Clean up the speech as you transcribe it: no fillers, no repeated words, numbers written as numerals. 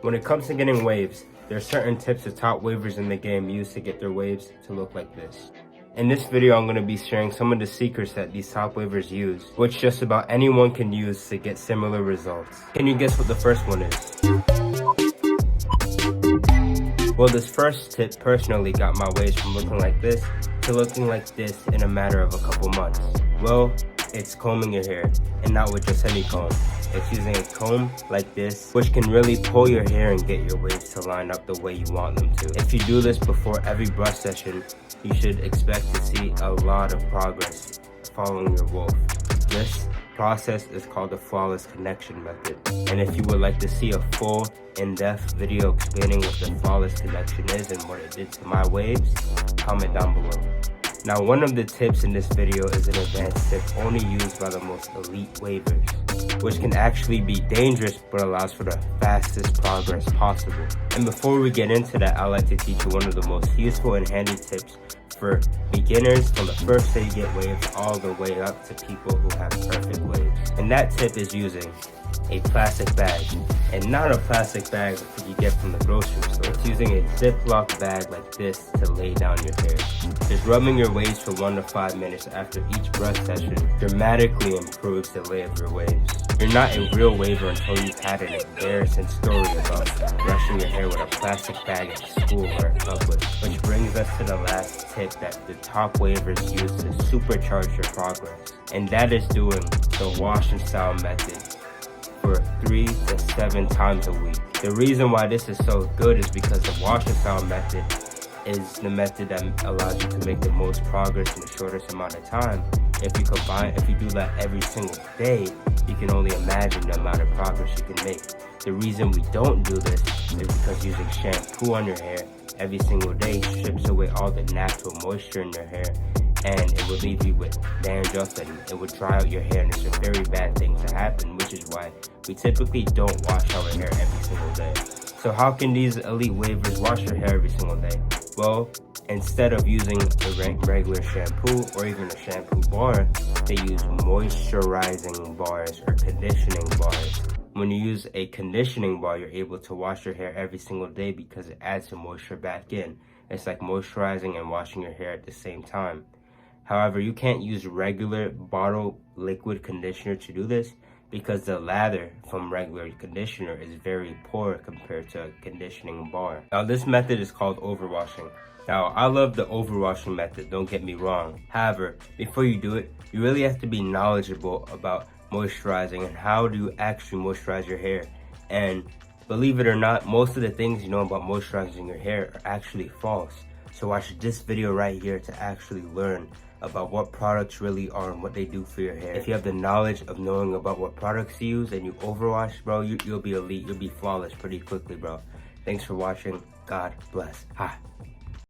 When it comes to getting waves, there are certain tips the top wavers in the game use to get their waves to look like this. In this video, I'm going to be sharing some of the secrets that these top wavers use, which just about anyone can use to get similar results. Can you guess what the first one is? Well, this first tip personally got my waves from looking like this to looking like this in a matter of a couple months. Well, it's combing your hair, and not with just any comb. It's using a comb like this, which can really pull your hair and get your waves to line up the way you want them to. If you do this before every brush session, you should expect to see a lot of progress following your wolf. This process is called the flawless connection method. And if you would like to see a full, in-depth video explaining what the flawless connection is and what it did to my waves, comment down below. Now, one of the tips in this video is an advanced tip only used by the most elite wavers, which can actually be dangerous but allows for the fastest progress possible. And before we get into that, I'd like to teach you one of the most useful and handy tips for beginners from the first day you get waves all the way up to people who have perfect waves. And that tip is using a plastic bag, and not a plastic bag that you get from the grocery store. It's using a Ziploc bag like this to lay down your hair. Just rubbing your waves for 1 to 5 minutes after each brush session dramatically improves the lay of your waves. You're not a real waver until you've had an embarrassing story about brushing your hair with a plastic bag at school or in public. Which brings us to the last tip that the top wavers use to supercharge your progress, and that is doing the wash and style method for 3 to 7 times a week. The reason why this is so good is because the wash and style method is the method that allows you to make the most progress in the shortest amount of time. If you do that every single day, you can only imagine the amount of progress you can make. The reason we don't do this is because using shampoo on your hair every single day strips away all the natural moisture in your hair, and it will leave you with dandruff and it would dry out your hair, and it's a very bad thing to happen, which is why we typically don't wash our hair every single day. So how can these elite wavers wash their hair every single day? Well, instead of using a regular shampoo or even a shampoo bar, they use moisturizing bars or conditioning bars. When you use a conditioning bar, you're able to wash your hair every single day because it adds some moisture back in. It's like moisturizing and washing your hair at the same time. However, you can't use regular bottle liquid conditioner to do this because the lather from regular conditioner is very poor compared to a conditioning bar. Now, this method is called overwashing. Now, I love the overwashing method, don't get me wrong. However, before you do it, you really have to be knowledgeable about moisturizing and how do you actually moisturize your hair. And believe it or not, most of the things you know about moisturizing your hair are actually false. So watch this video right here to actually learn about what products really are and what they do for your hair. If you have the knowledge of knowing about what products to use and you overwash, bro, you'll be elite, you'll be flawless pretty quickly, bro. Thanks for watching. God bless. Hi.